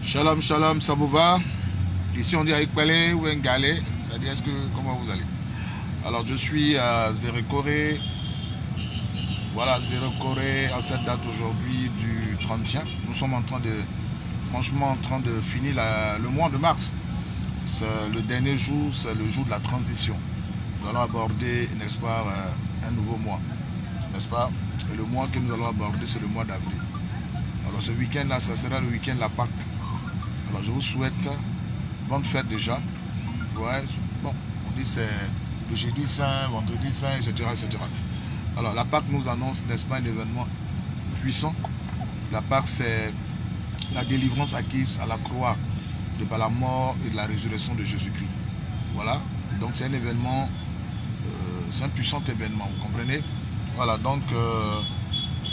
Shalom, shalom, ça vous va? Ici on dit Aikpele ou Ngale, c'est-à-dire comment vous allez? Alors je suis à Zérekoré, voilà Zérekoré en cette date aujourd'hui du 30e. Nous sommes en train de, franchement en train de finir le mois de mars. Le dernier jour, c'est le jour de la transition. Nous allons aborder, n'est-ce pas, un nouveau mois, n'est-ce pas? Et le mois que nous allons aborder, c'est le mois d'avril. Alors ce week-end-là, ça sera le week-end de la Pâque. Alors je vous souhaite bonne fête déjà. Ouais, bon, on dit c'est le jeudi saint, vendredi saint, etc., etc. Alors la Pâque nous annonce, n'est-ce pas, un événement puissant. La Pâque, c'est la délivrance acquise à la croix de par la mort et la résurrection de Jésus-Christ. Voilà, donc c'est un événement, c'est un puissant événement, vous comprenez? Voilà, donc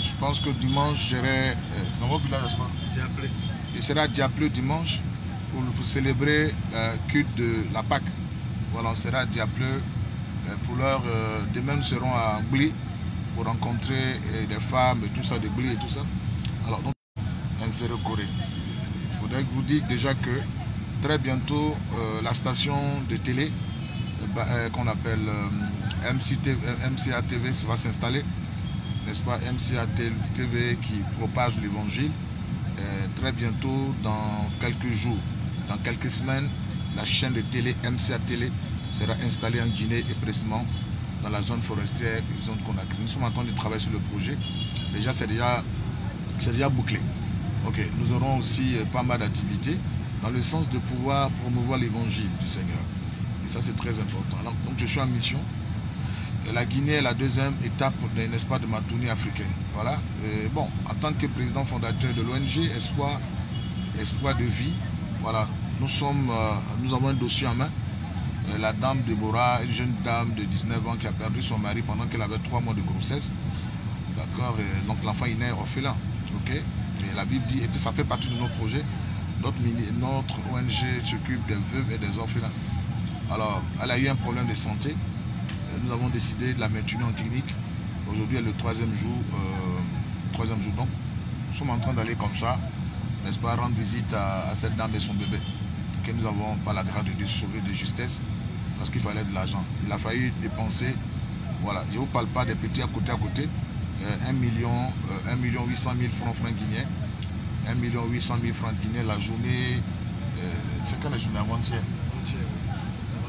je pense que dimanche, j'irai dans votre village, n'est-ce pas? Diaplé. Il sera Diaplé dimanche pour célébrer le culte de la Pâque. Voilà, on sera à Diaplé. Pour l'heure, demain nous serons à Bli pour rencontrer des femmes et tout ça, des Bli et tout ça. Alors, donc, un Zérekoré. Il faudrait vous dire déjà que très bientôt, la station de télé qu'on appelle MCA TV va s'installer, n'est-ce pas? MCA TV qui propage l'évangile. Très bientôt, dans quelques jours, dans quelques semaines, la chaîne de télé MCA Télé sera installée en Guinée et précisément dans la zone forestière, zone Conakry. Nous sommes en train de travailler sur le projet. Déjà, c'est déjà bouclé. Ok, nous aurons aussi pas mal d'activités dans le sens de pouvoir promouvoir l'évangile du Seigneur. Et ça, c'est très important. Alors, donc, je suis en mission. La Guinée est la deuxième étape, n'est-ce pas, de ma tournée africaine. Voilà. Et bon, en tant que président fondateur de l'ONG Espoir de vie, voilà, nous avons un dossier en main. La dame Déborah, une jeune dame de 19 ans qui a perdu son mari pendant qu'elle avait 3 mois de grossesse. D'accord. Donc l'enfant est né orphelin. Ok. Et la Bible dit, et puis ça fait partie de notre projet. Notre ONG s'occupe des veuves et des orphelins. Alors, elle a eu un problème de santé. Nous avons décidé de la maintenir en clinique. Aujourd'hui est le troisième jour. Donc, nous sommes en train d'aller comme ça, n'est-ce pas, rendre visite à cette dame et son bébé, que nous avons, par la grâce de Dieu, sauvé de justesse, parce qu'il fallait de l'argent. Il a fallu dépenser, voilà, je ne vous parle pas des petits à côté, 1 million 800 000 francs guinéens, 1 800 000 francs guinéens la journée, c'est quand la journée avant-hier?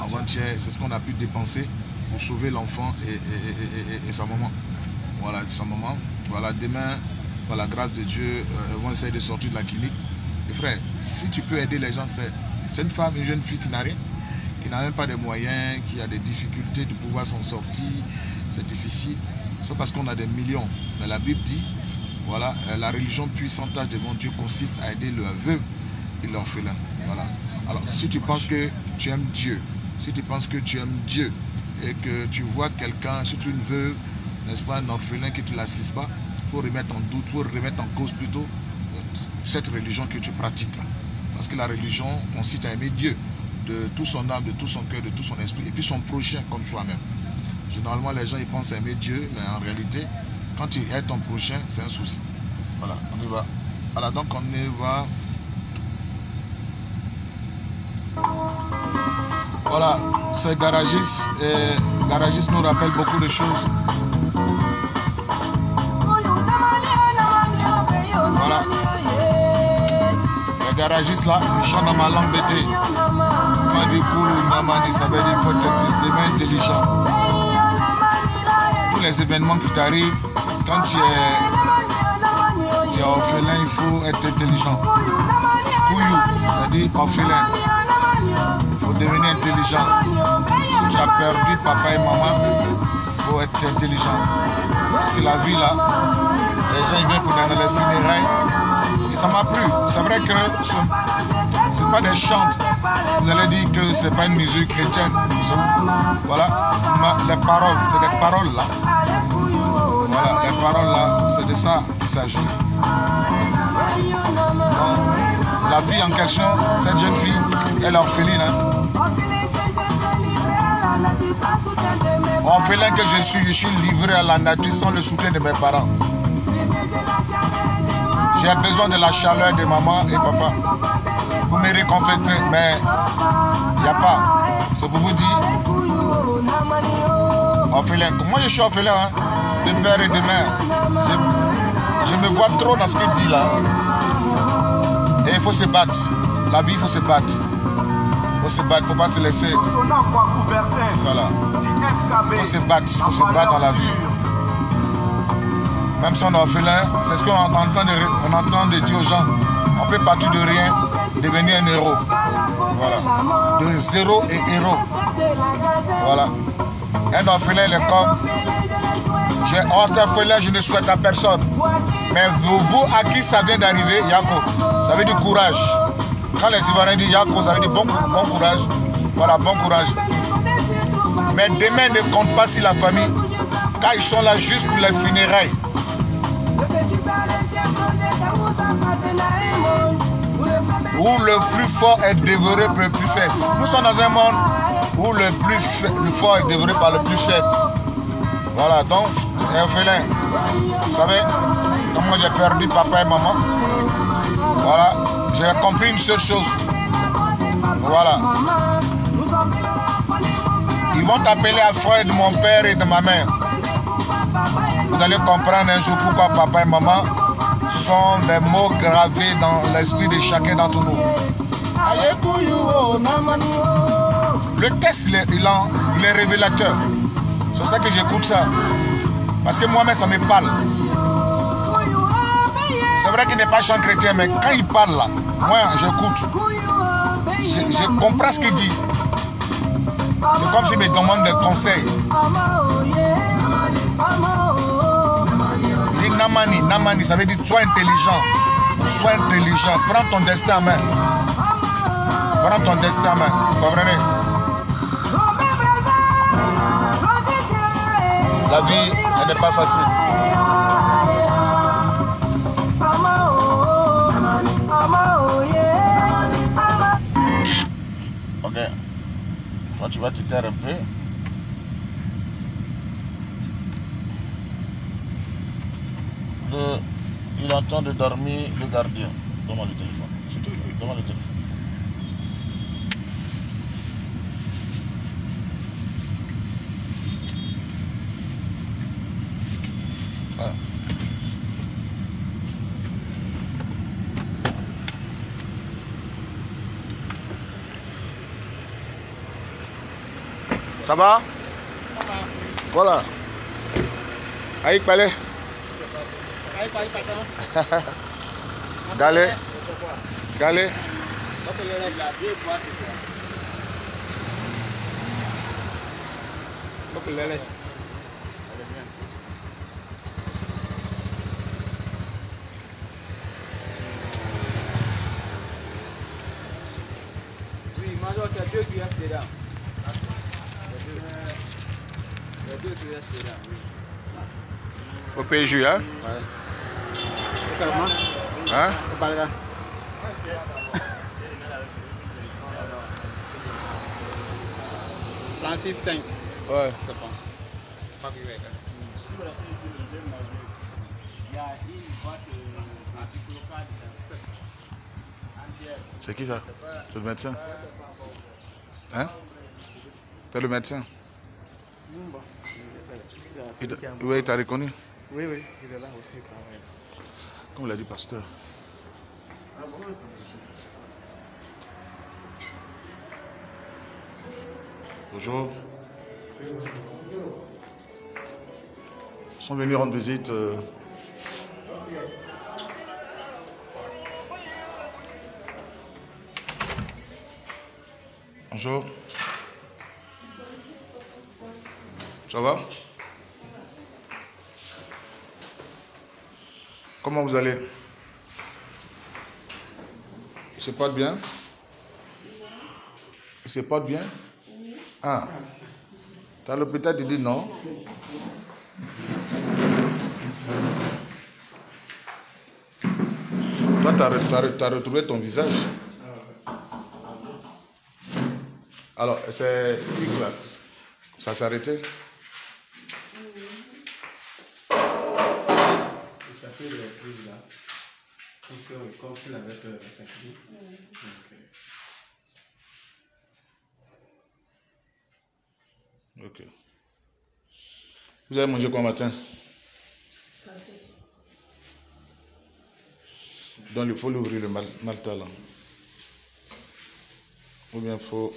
Avant-hier, c'est ce qu'on a pu dépenser pour sauver l'enfant et sa maman. Voilà, sa maman. Voilà, demain, par la grâce de Dieu, vont essayer de sortir de la clinique. Et frère, si tu peux aider les gens, c'est une femme, une jeune fille qui n'a rien, qui n'a même pas de moyens, qui a des difficultés de pouvoir s'en sortir. C'est difficile. C'est parce qu'on a des millions. Mais la Bible dit, voilà, la religion puissante devant Dieu consiste à aider le veuve et l'orphelin. Voilà. Alors, si tu penses que tu aimes Dieu, si tu penses que tu aimes Dieu, et que tu vois quelqu'un, si tu une veuve, n'est-ce pas, un orphelin, que tu ne l'assistes pas, il faut remettre en doute, il faut remettre en cause plutôt cette religion que tu pratiques là. Parce que la religion consiste à aimer Dieu de tout son âme, de tout son cœur, de tout son esprit, et puis son prochain comme soi-même. Généralement, les gens ils pensent aimer Dieu, mais en réalité, quand tu aides ton prochain, c'est un souci. Voilà, on y va. Voilà, donc on y va. Voilà, c'est garagiste et garagiste nous rappelle beaucoup de choses. Voilà. Les garagistes là, ils chantent dans ma langue BT. Quand du coup, ça veut dire qu'il faut être intelligent. Tous les événements qui t'arrivent, quand tu es orphelin, il faut être intelligent. Kouyou, c'est-à-dire orphelin. Il faut devenir intelligent. Si tu as perdu papa et maman, il faut être intelligent. Parce que la vie là, les gens ils viennent pour dans les funérailles. Et ça m'a plu. C'est vrai que ce n'est pas des chants. Vous allez dire que ce n'est pas une musique chrétienne. Voilà. Les paroles, c'est des paroles là. Voilà, les paroles là, c'est de ça qu'il s'agit. La fille en question, cette jeune fille, elle est orpheline. Orphelin que je suis livré à la nature sans le soutien de mes parents. J'ai besoin de la chaleur de maman et papa pour me réconforter, mais il n'y a pas. C'est pour vous dire, orphelin. Moi je suis orphelin, hein, de père et de mère. Je me vois trop dans ce qu'il dit là. Et il faut se battre. La vie, il faut se battre. Il faut se battre, il ne faut pas se laisser. Voilà. Il faut se battre dans la vie. Même si on est orphelin, c'est ce qu'on entend de dire aux gens. On peut partir de rien, devenir un héros. Voilà. De zéro et héros. Voilà. Un orphelin, il est comme... J'ai orphelin, je ne souhaite à personne. Mais vous, à qui ça vient d'arriver, Yako, ça veut dire courage. Quand les Ivoiriens disent Yako, ça veut dire bon courage. Voilà, bon courage. Mais demain ne compte pas sur la famille, car ils sont là juste pour les funérailles. Où le plus fort est dévoré par le plus faible. Nous sommes dans un monde où le fort est dévoré par le plus faible. Voilà, donc, orphelin, vous savez, comment j'ai perdu papa et maman. Voilà, j'ai compris une seule chose. Voilà. Ils vont t'appeler à frère de mon père et de ma mère. Vous allez comprendre un jour pourquoi papa et maman sont des mots gravés dans l'esprit de chacun d'entre nous. Le texte, il est révélateur. C'est pour ça que j'écoute ça. Parce que moi-même, ça me parle. C'est vrai qu'il n'est pas chant chrétien, mais quand il parle là, moi, j'écoute. Je comprends ce qu'il dit. C'est comme s'il me demande des conseils. Il dit Namani, Namani, ça veut dire sois intelligent. Sois intelligent. Prends ton destin en main. Prends ton destin en main. Vous comprenez? La vie, elle n'est pas facile. Ok. Toi, tu vas te taire un peu. Il est en train de dormir, le gardien. Donne-moi le téléphone. Donne-moi le téléphone. Voilà. Ça va? Voilà. Aïk Palais. Galé. Galé. Oui, Major, c'est 2 qui restent dedans. Les 2 qui restent dedans, oui. Au PJ, hein? Ouais. C'est comment? Hein? C'est pas le gars. Francis 5. Ouais. C'est bon. Pas plus vite. C'est qui ça? C'est le médecin? Hein? C'est le médecin? Oui, il t'a reconnu? Oui, oui, il est là aussi. Comme l'a dit pasteur. Bonjour. Ils sont venus rendre visite. Bonjour. Ça va? Comment vous allez? Il se porte bien? Il se porte bien? Ah. T'as l'hôpital, tu dis non? Toi, t'as retrouvé ton visage. Alors, c'est tic là. Ça s'est arrêté? Comme s'il avait peur de s'incliner. Ok. Vous avez mangé quoi matin? Donc il faut l'ouvrir le malta là. Ou bien il faut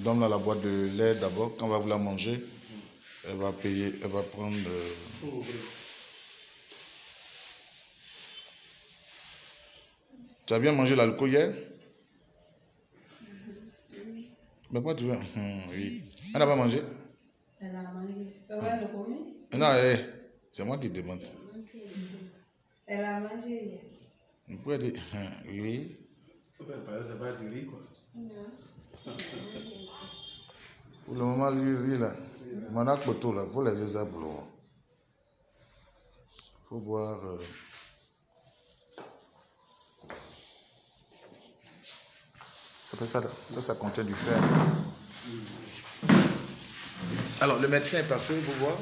donner la boîte de lait d'abord. Quand on va vous la manger, elle va payer, elle va prendre. Tu as bien mangé l'alcool hier? Oui. Mais pourquoi tu veux? Oui. Elle n'a pas mangé? Elle a mangé. Elle a commis? Non, c'est moi qui demande. Elle a mangé hier. Vous pouvez dire oui. Ça va du riz quoi. Non. Pour le moment, lui là, mon acte photo là, il faut les exemples. Il faut voir. Ça contient du fer. Alors, le médecin est passé vous voir.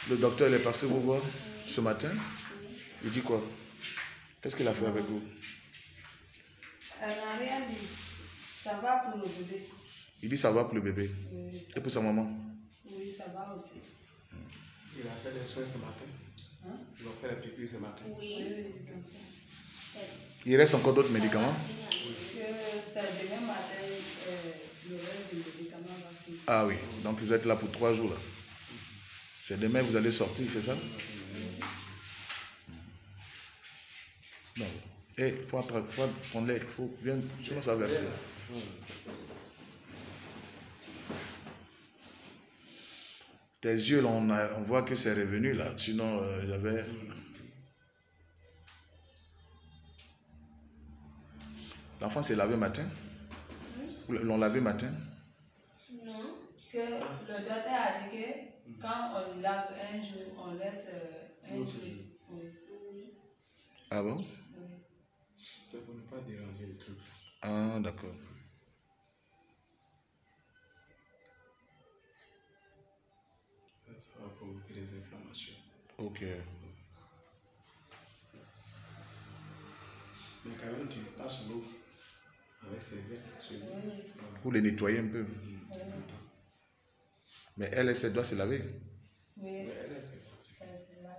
Le docteur il est passé vous voir ce matin. Il dit quoi? Qu'est-ce qu'il a fait avec vous? Elle n'a rien dit. Ça va pour le bébé. Il dit ça va pour le bébé. Oui, Et pour sa maman? oui, ça va aussi. Il a fait des soins ce matin. Hein? Il va faire la piqûre ce matin. Oui. Il reste encore d'autres médicaments? C'est demain matin, le reste des médicaments va finir. Ah oui, donc vous êtes là pour 3 jours là. C'est demain vous allez sortir, c'est ça? Non. Il faut prendre l'air, il faut bien, sinon ça va verser. Tes yeux, là, on voit que c'est revenu là, sinon j'avais... L'enfant s'est lavé matin? L'on lavé matin? Non, que le docteur a dit que quand on lave un jour, on laisse un jour. Oui. Ah bon? Oui. C'est pour ne pas déranger le truc. Ah d'accord. Ça va provoquer des inflammations. Ok. Mais quand même, tu passes l'eau avec ses verres. Pour les nettoyer un peu. Mais elle doit se laver. Oui. Elle, c'est là.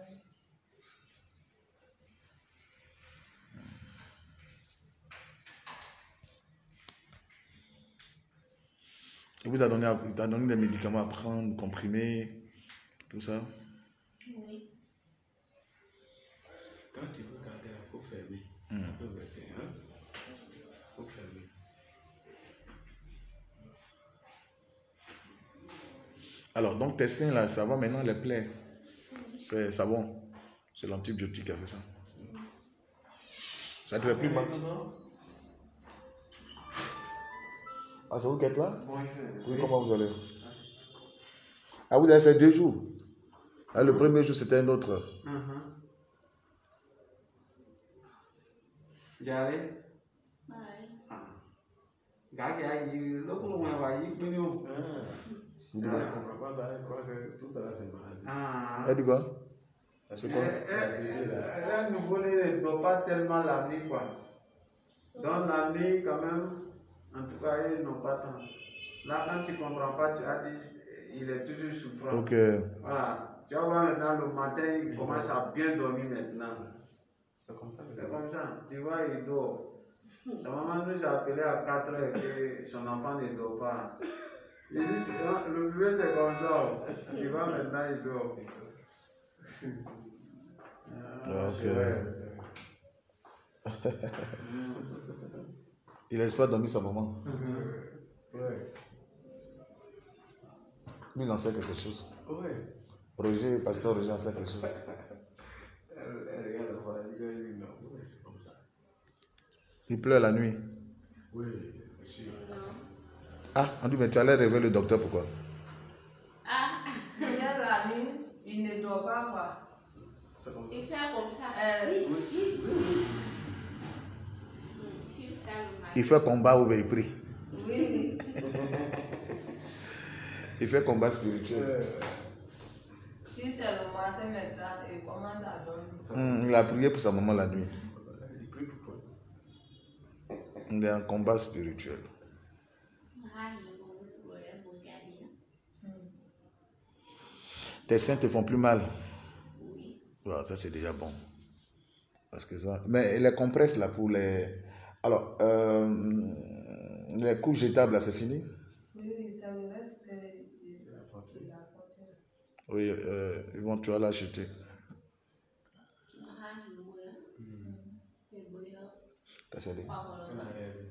Il vous a donné des médicaments à prendre, comprimés, tout ça? Oui. Quand tu veux garder la peau fermée, ça peut verser, hein? Peau fermée. Alors, donc tes seins là, ça va maintenant les plaies? C'est savon. C'est l'antibiotique qui a fait ça. Ça ne te fait plus mal? Ah, c'est vous qui êtes là? Oui, comment vous allez? Ah, vous avez fait 2 jours? Ah, le premier jour, c'était un autre. Jare. Gars qui lúc lúc này vậy với nhau. Je ne comprends pas ça, je crois que tout ça là c'est maladie. Elle dit quoi? C'est quoi? Elle nouveau-né ne doit pas tellement la nuit quoi. Dans la nuit quand même, en tout cas ils n'ont pas tant. Là quand tu ne comprends pas, tu as dit il est toujours souffrant. Ok. Voilà. Tu vas voir maintenant le matin, il commence à bien dormir maintenant. C'est comme ça. C'est comme ça. Tu vois, il dort. Sa maman nous a appelé à 4 heures que son enfant ne dort pas. Il dit, le bébé c'est comme ça. Tu vois, maintenant il dort. Ok. Il laisse pas dormir sa maman. Ouais. Lui, il en sait quelque chose. Ouais. Roger, pasteur Roger en sait quelque chose. Elle regarde la fois, elle dit, non, ouais, c'est comme ça. Il pleure la nuit. Oui, c'est sûr. Ah, on dit, mais tu allais réveiller le docteur, pourquoi? Ah, hier la nuit, il ne dort pas quoi. C'est comme ça. Il fait comme ça. Il fait combat ou il prie? Oui. Il fait combat spirituel. Si c'est le matin maintenant, il commence à dormir. Il a prié pour sa maman la nuit. Il prie pour toi. Il est en combat spirituel. Tes seins te font plus mal. Voilà, ça c'est déjà bon. Parce que ça... Mais les compresses là pour les... Alors, les couches jetables là, c'est fini? Oui, ça me reste que La portée. Oui, tu vas l'acheter. T'as cédé? Elle a rêvé.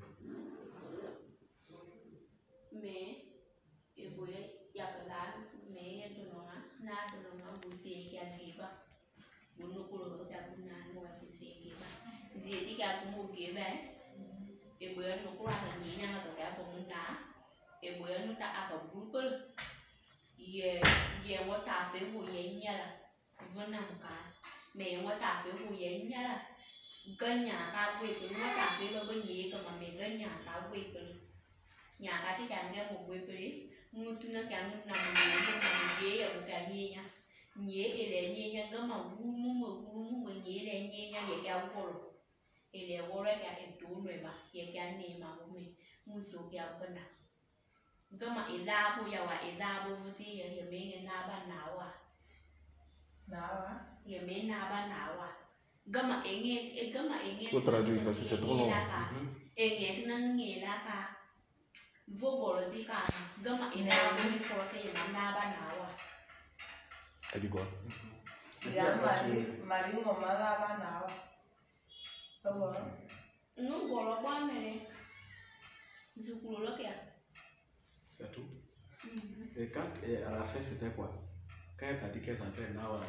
Faut traduire parce que c'est trop long. Elle dit quoi? C'est tout. Et quand, à la fin, c'était quoi? Quand elle t'a dit qu'elle s'appelle Nawa,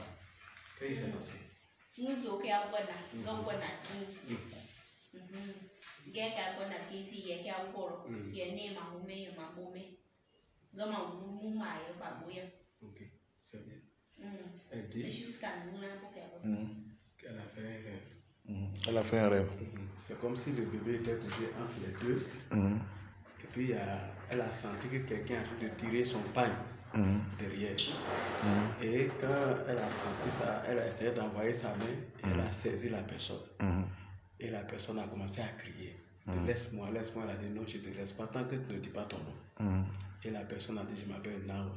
qu'est-ce qui s'est passé? Ok, c'est bien. Elle dit qu'elle a fait un rêve. Elle a fait un rêve. C'est comme si le bébé était tombé entre les deux. Et puis elle a senti que quelqu'un est en train de tirer son pagne derrière. Et quand elle a senti ça, elle a essayé d'envoyer sa main et elle a saisi la personne. Et la personne a commencé à crier. Laisse-moi, laisse-moi. Elle a dit non, je ne te laisse pas tant que tu ne dis pas ton nom. Et la personne a dit je m'appelle Nawa.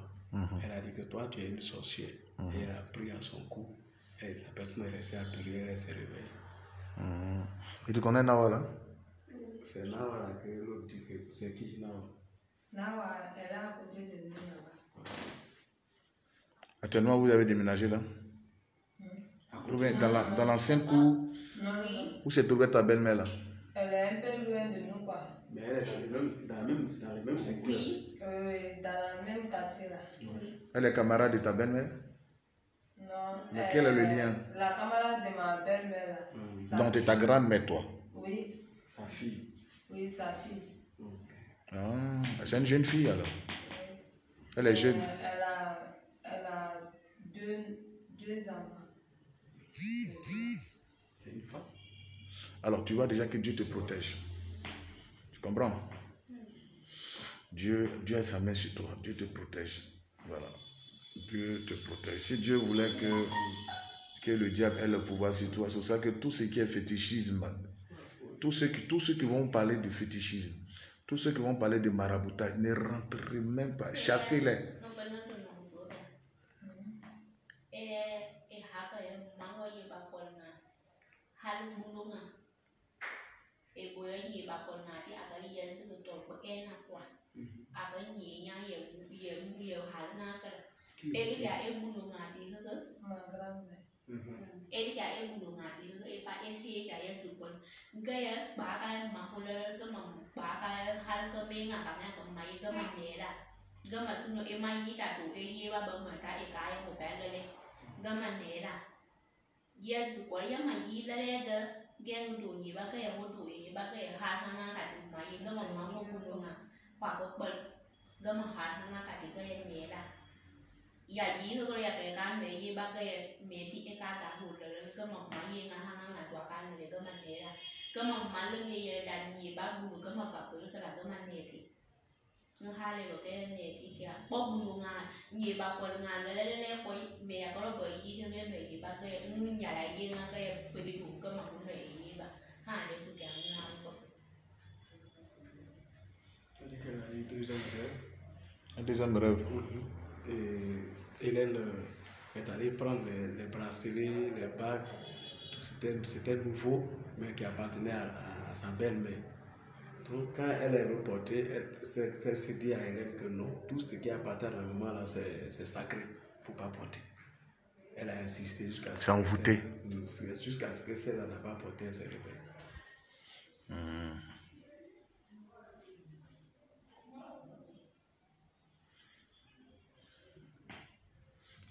Elle a dit que toi tu es une sorcière. Et elle a pris à son cou. Et la personne est restée à pleurer, elle s'est réveillée. Et tu connais Nawa là? C'est Nawa là que l'autre dit que c'est qui Nawa? Nawa, elle est à côté de nous là-bas. Actuellement, vous avez déménagé là? Ou bien dans l'ancienne cour où se trouvait ta belle-mère là? Elle est un peu loin de nous quoi. Mais elle est dans le même secteur. Oui, dans le même quartier là. Elle est camarade de ta belle-mère? Non. Mais quel est le lien? La camarade de ma belle-mère là. Donc, c'est ta grande-mère, toi? Oui. Sa fille. Oui, sa fille. Ah, c'est une jeune fille alors? Oui. Elle est jeune? Elle a deux enfants. C'est une femme. Alors, tu vois déjà que Dieu te protège. Tu comprends? Dieu a sa main sur toi. Dieu te protège. Voilà. Dieu te protège. Si Dieu voulait que le diable ait le pouvoir sur toi, c'est pour ça que tout ce qui est fétichisme, tous ceux qui vont parler de fétichisme, tous ceux qui vont parler de maraboutage, ne rentrez même pas. Chassez-les. nó hai này cái này thì kia bom luôn à nhiều bà còn ngàn lấy quay mẹ có là bởi vì cái này thì bà cái nhà đại diện là cái bởi vì đủ cơ mà cũng này bà hai này sự kiện nào cũng qu'elle a eu 2 ans de rêve. 2 ans de rêve. Et Hélène est allée prendre les bracelets, les bagues, c'était nouveau, mais qui appartenait à sa belle-mère. Donc quand elle est reportée, celle-ci dit à Hélène que non, tout ce qui appartient à la maman là, c'est sacré, il ne faut pas porter. Elle a insisté jusqu'à ce que celle-là n'a pas porté, elle s'est réveillée.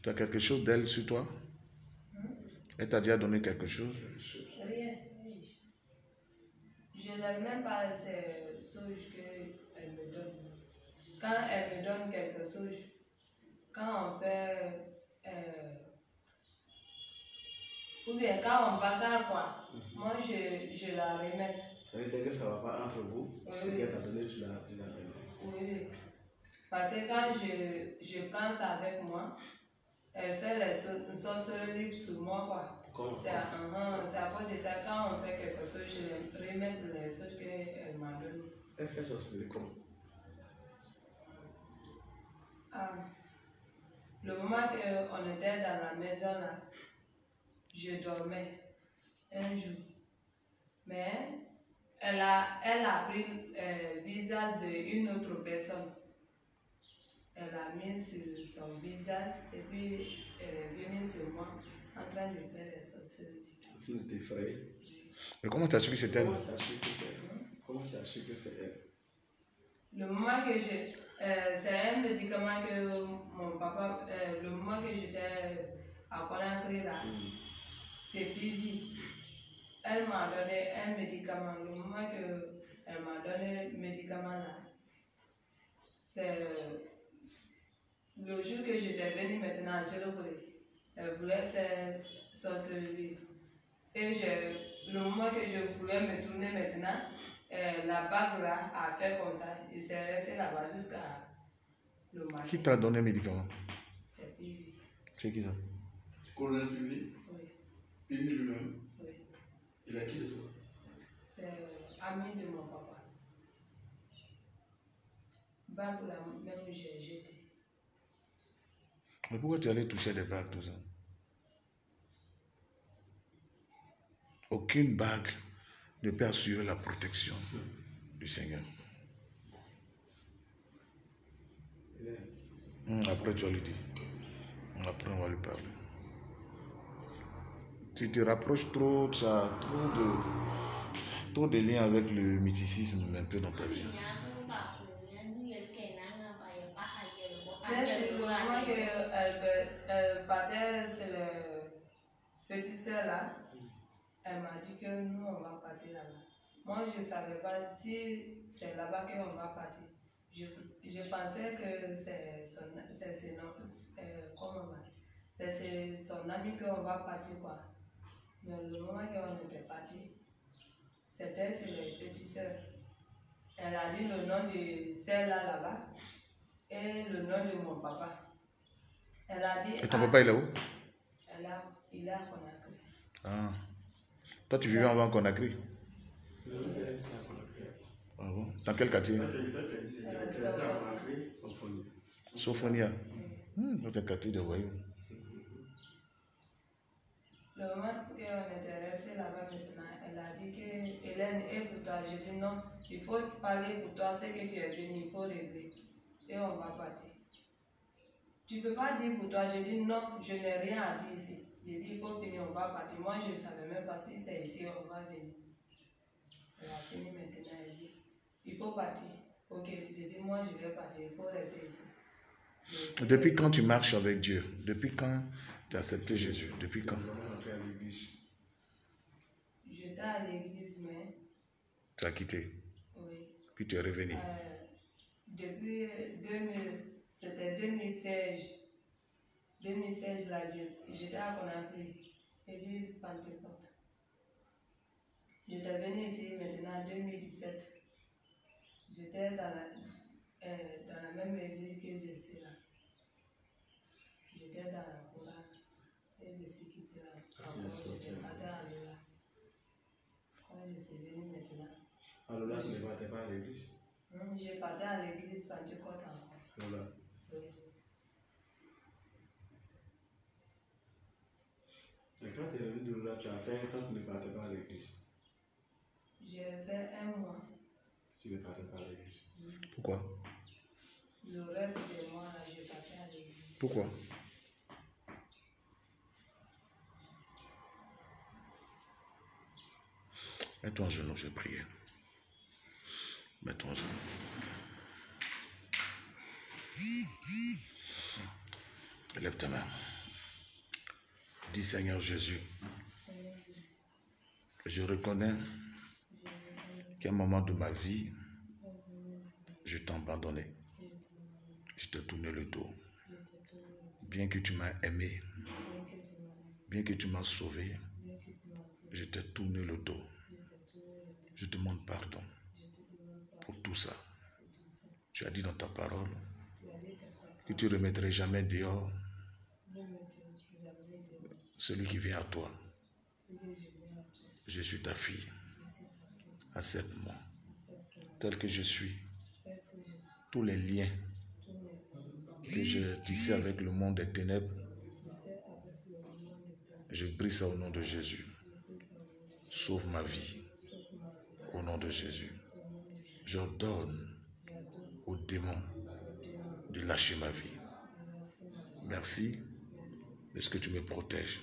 Tu as quelque chose d'elle sur toi? Elle t'a déjà donné quelque chose? Rien. Je n'aime même pas ces choses qu'elle me donne. Quand elle me donne quelque chose, quand on fait... ou bien quand on bagarre, quoi, moi je la remets. Ça veut dire que ça ne va pas entre vous, ce qu'elle t'a donné, tu la remets. Oui. Parce que quand je prends ça avec moi, elle fait les sorcelleries sur moi, quoi. C'est à cause de ça, quand on fait quelque chose, je remets les choses qu'elle m'a données. Elle fait sorcellerie comment? Le moment qu'on était dans la maison, là, je dormais un jour. Mais elle a pris le visage d'une autre personne. Elle a mis sur son visage et puis elle est venue sur moi en train de faire les sorcelleries. Tu t'effrayes. Mais comment tu as su que c'était elle? Comment tu as su que c'est elle? Le moment que c'est un médicament que mon papa, le moment que j'étais à Conakry là, c'est Pivi. Elle m'a donné un médicament. Le moment qu'elle m'a donné le médicament là, c'est le jour que j'étais venue maintenant à Djellaboué. Elle voulait faire sorcellerie. Et le moment que je voulais me tourner maintenant, la bague là a fait comme ça. Il s'est resté là-bas jusqu'à le matin. Qui t'a donné le médicament? C'est Pivi. C'est qui ça? Colonel Pivi? Oui. Pivi lui-même? Oui. Il a qui de toi? C'est ami de mon papa. Bague là, même j'ai jeté. Mais pourquoi tu allais toucher des bagues, tout ça? Aucune bague ne peut assurer la protection du Seigneur. Après, tu vas lui dire. Après, on va lui parler. Tu te rapproches trop, tu as trop de liens avec le mysticisme un peu dans ta vie. Mais c'est le moment qu'elle partait, c'est le petit soeur là. Elle m'a dit que nous, on va partir là-bas. Moi, je ne savais pas si c'est là-bas qu'on va partir. Je pensais que c'est son ami qu'on va partir, quoi. Mais le moment qu'on était parti, c'était sur les petites sœurs. Elle a dit le nom de celle-là là-bas et le nom de mon papa. Elle a dit... Et ton papa, il est où? Il est à Conakry. Ah. Toi, tu vivais avant Conakry? Ah bon? Dans quel quartier? Sophonia. C'est un quartier de voyous. Le moment qu'on était resté là-bas maintenant, elle a dit que Hélène est pour toi. J'ai dit non, il faut parler pour toi, ce que tu es venu, il faut régler. Et on va partir. Tu ne peux pas dire pour toi, j'ai dit non, je n'ai rien à dire ici. J'ai dit il faut finir, on va partir. Moi je ne savais même pas si c'est ici, on va venir. Elle a fini maintenant, elle dit il faut partir. Ok, j'ai dit moi je vais partir, il faut rester ici. Depuis quand tu marches avec Dieu? Depuis quand tu as accepté Jésus? Depuis quand? J'étais à l'église, mais... Tu as quitté? Oui. Puis tu es revenu? Depuis c'était 2016. 2016, là, j'étais à Conakry, église Pentecôte. J'étais venu ici maintenant en 2017. J'étais dans ici là. J'étais dans la cour là. Et je suis quitté là. Après, j'étais parti à Lola. Quand je suis venu maintenant. À Lola, tu ne partais pas à l'église? J'ai parti à l'église Pentecôte encore. Lola. Oui. Et quand tu es revenu de Lola, tu as fait un temps que tu ne partais pas à l'église? J'ai fait 1 mois. Tu ne partais pas à l'église? Pourquoi? Le reste des mois là, j'ai parti à l'église. Pourquoi? Mets-toi en genoux, je vais prier. Mets-toi en genoux. Lève ta main. Dis Seigneur Jésus, je reconnais qu'à un moment de ma vie, je t'ai abandonné. Je t'ai tourné le dos. Bien que tu m'as aimé, bien que tu m'as sauvé, je t'ai tourné le dos. Je te demande pardon pour tout ça. Tu as dit dans ta parole que tu ne remettrais jamais dehors celui qui vient à toi. Je suis ta fille. Accepte-moi tel que je suis. Tous les liens que je tissais avec le monde des ténèbres, je brise ça au nom de Jésus. Sauve ma vie au nom de Jésus. J'ordonne aux démons de lâcher ma vie. Merci de ce que tu me protèges.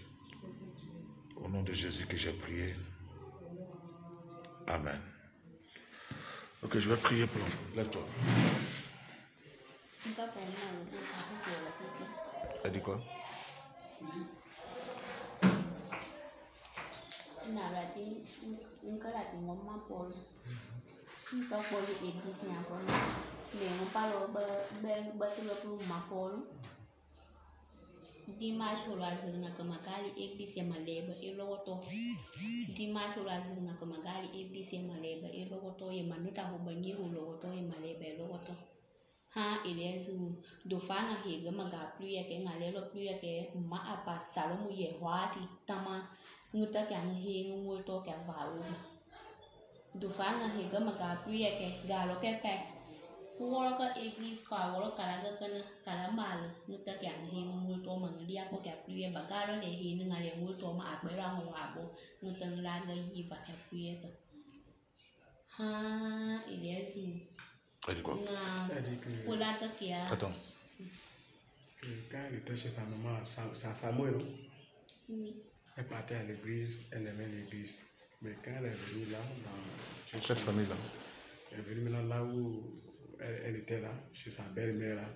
Au nom de Jésus que j'ai prié. Amen. Ok, je vais prier pour vous. Lève-toi. Elle dit quoi? Dimanche la zirna kama gali eglise maleba e logoto. Dimanche la zirna kama gali eglise maleba e logoto ye manuta ho banyi ho logoto ye maleba e logoto. Ha elezu do fana hega maga pluya ke ngalelo pluya ke ma apa salomu ye hwati tama nguta kan he nguto ke valu. Do fana hega maga pluya ke galo ke pe. Wala ka église ka wala kala ka kala mal nguta kan he nguto mangalia ko ke pluya bagalo ne he ngale nguto ma akbera ho abo nguta ngala yiva ke pluya ka. Ha elezu. Elle dit quoi? Elle dit que... Attends. Quand elle était chez sa maman, sa Samuel, elle partait à l'église, elle aimait l'église. Mais quand elle est venue là, dans cette famille-là, elle est venue maintenant là où elle était là, chez sa belle-mère là,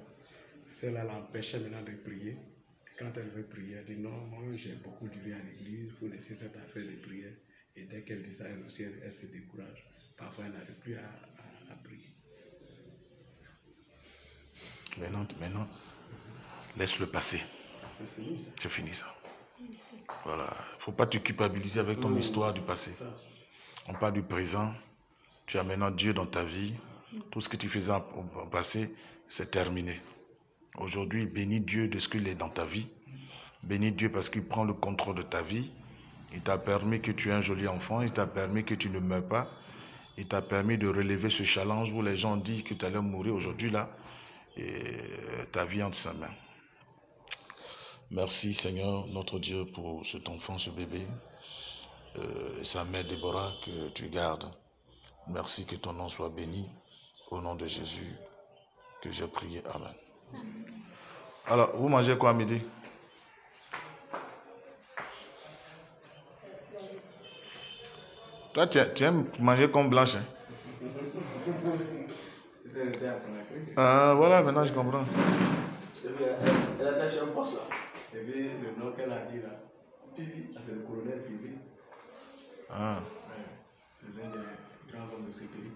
celle-là l'empêchait maintenant de prier. Et quand elle veut prier, elle dit non, moi j'ai beaucoup duré à l'église, il faut laisser cette affaire de prière. Et dès qu'elle dit ça, elle aussi, elle se décourage. Parfois, elle n'arrive plus à prier. Maintenant, laisse-le passer. C'est fini ça. C'est fini ça. Voilà. Il ne faut pas te culpabiliser avec ton histoire du passé. On parle du présent. Tu as maintenant Dieu dans ta vie. Tout ce que tu faisais au passé, c'est terminé. Aujourd'hui, bénis Dieu de ce qu'il est dans ta vie. Bénis Dieu parce qu'il prend le contrôle de ta vie. Il t'a permis que tu aies un joli enfant. Il t'a permis que tu ne meurs pas. Il t'a permis de relever ce challenge où les gens disent que tu allais mourir aujourd'hui là. Et ta vie entre sa main. Merci Seigneur notre Dieu pour cet enfant, ce bébé, et sa mère Déborah que tu gardes. Merci, que ton nom soit béni. Au nom de Jésus que j'ai prié. Amen. Alors, vous mangez quoi à midi? Toi, tu aimes manger comme Blanche, hein? Ah, voilà, maintenant je comprends. Elle a attaché un poste là. Et puis le nom qu'elle a dit là, Pivi, c'est le colonel Pivi. Ah. Ouais, c'est l'un des grands hommes de ce pays.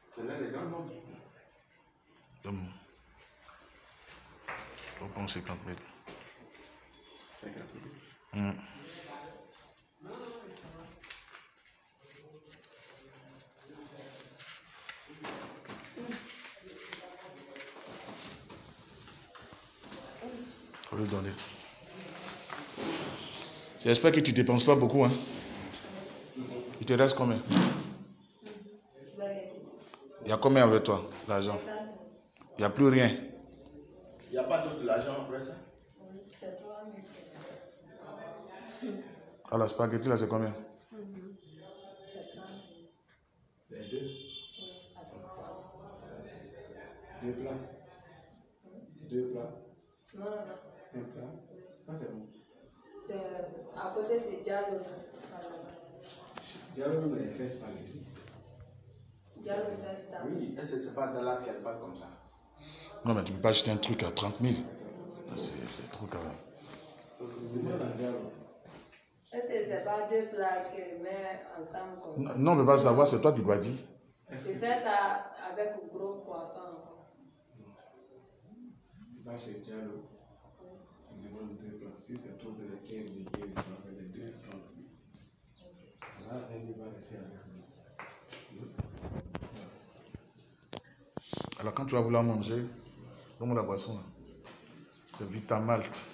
C'est l'un des grands hommes. Donc, on prend 50 000. 50 000. faut lui donner. J'espère que tu ne dépenses pas beaucoup. Hein. Il te reste combien? Il y a combien avec toi, l'argent? Il n'y a plus rien. Il n'y a pas d'autre de l'argent après ça? C'est 3 000. Alors, la spaghetti, là, c'est combien? C'est 30 000. Les deux? Avec poisson. 2 plats? 2 plats? Non, non, non. Un plat? Ça, c'est bon. C'est à côté de Diallo. Diallo me les fait spaghetti. Diallo fait ça. Oui, est-ce que c'est pas Dallas qu'elle parle comme ça? Non, mais tu ne peux pas acheter un truc à 30 000. C'est trop quand même. Demande à Diallo. Est-ce que c'est pas 2 plats qu'elle met ensemble comme ça? Non, on ne peut pas savoir, c'est toi qui dois dire. Je fais ça avec un gros poisson. Va chez Diallo. Tu demandes 2 plats. Si c'est trop de les 15 000, tu vas faire les 2 30 000. Là, elle va rester avec nous. Alors, quand tu vas vouloir manger, comme la boisson, c'est Vitamalt.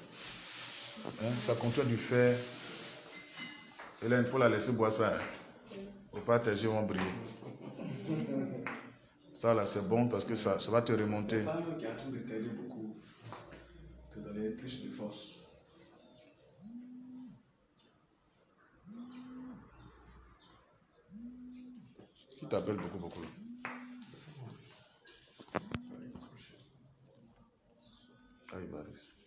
Hein, ça contient du fer. Et là, il faut la laisser boire ça. Hein. Et pas tes yeux vont briller. Ça, là, c'est bon parce que ça va te remonter. C'est ça qui a tout de t'aider beaucoup. Te donner plus de force. Qui t'appelle beaucoup là. Aïe, Maris.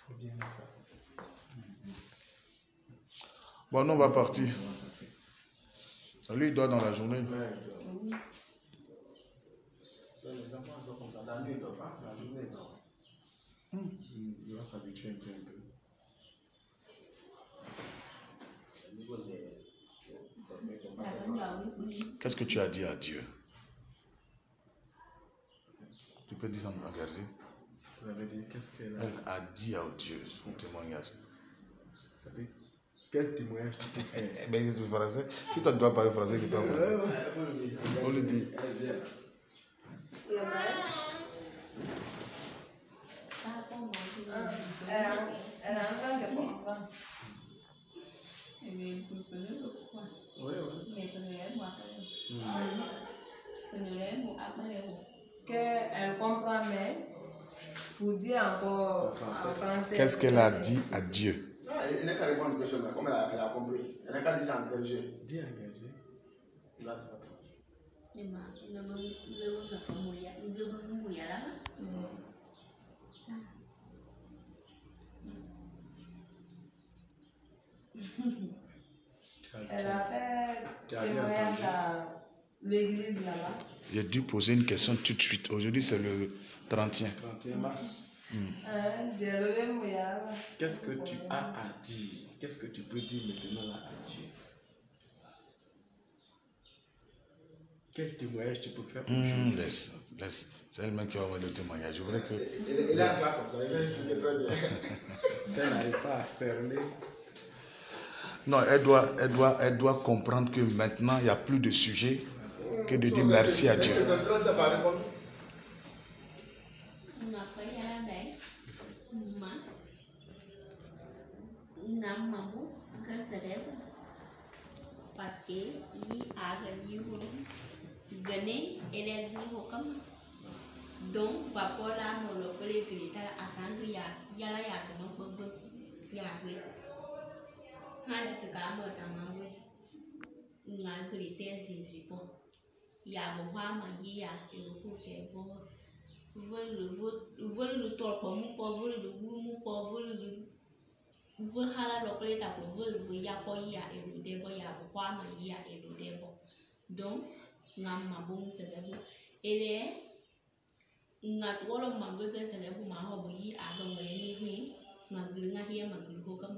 Faut bien faire ça. Bon, nous, on va partir. Lui, il dort dans la journée. Ouais, ça, les enfants sont comme ça. La nuit, ils dorment pas. La journée, ils dorment. Il va s'habituer un peu. Au niveau des Qu'est-ce que tu as dit à Dieu? Tu peux dire ça en garder. Vous avez dit, qu'est-ce qu'elle a? Elle a dit à Dieu son témoignage. Vous savez, quel témoignage tu peux faire? Mais c'est français. Si toi tu dois parler français, tu parles français. Il faut le dire. Elle est en train de comprendre. Oui. Qu'elle comprend, mais pour dire encore en français. Qu'est-ce qu'elle a dit à Dieu? Elle n'a qu'à répondre aux questions, mais comme elle a compris, elle n'a qu'à dire ça en engagé. Dis engagé. Là, tu vas prendre. Elle a fait témoignage à l'église là-bas. J'ai dû poser une question tout de suite. Aujourd'hui, c'est le 31. 31 mars. Qu'est-ce que tu as à dire? Qu'est-ce que tu peux dire maintenant là à Dieu? Quel témoignage tu peux faire aujourd'hui? Laisse. C'est elle-même qui va avoir le témoignage. Je voudrais que... Elle a classe comme ça, elle est très bien. Ça n'arrive pas à cerner. Non, elle doit comprendre que maintenant, il n'y a plus de sujet que de dire merci à Dieu. Parce que il a gagné et les jours comme donc papa là mon le pelé que ta attend que ya la ya que non bug ya oui ha de ka mo ta ma oui nga que les thèses c'est bon ya bo ha ma ya et le pour que bon vol le tour pour mon pauvre le boulot mon pauvre le vous hala le pelé ta pour vous ya ko ya et le débo ya bo ha ma ya et le débo donc ngam bon célèbre et ngat wolo mambe ke célèbre ma ho yi a go ni mi ngaglu nga hia maglu ho kam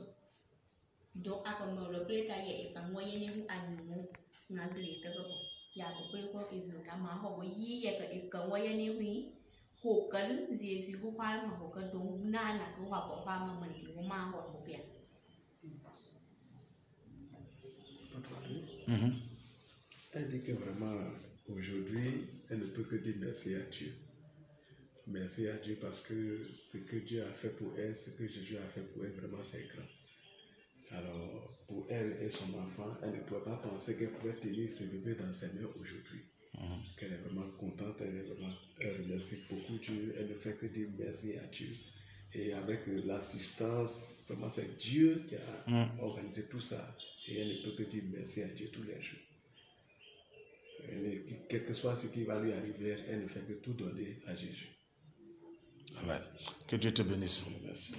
do a ko lo pleta ye e pang waye ni hu anu ngagli ta ko ya ko pre ko izu ka ma ho yi ye ka e ka waye ni hu ho ka lu zi fi ho pa ma ho ka do na na ko ha ko pa ma ma ni ho ma ho ko ya. Elle dit que vraiment, aujourd'hui, elle ne peut que dire merci à Dieu. merci à Dieu parce que ce que Dieu a fait pour elle, ce que Jésus a fait pour elle, vraiment c'est grand. Alors, pour elle et son enfant, elle ne pouvait pas penser qu'elle pouvait tenir ce bébé dans ses mains aujourd'hui. Qu'elle est vraiment contente, elle remercie beaucoup Dieu, elle ne fait que dire merci à Dieu. Et avec l'assistance, vraiment c'est Dieu qui a organisé tout ça. Et elle ne peut que dire merci à Dieu tous les jours. Quel que soit ce qui va lui arriver, elle ne fait que tout donner à Jésus. Amen. Que Dieu te bénisse. Merci.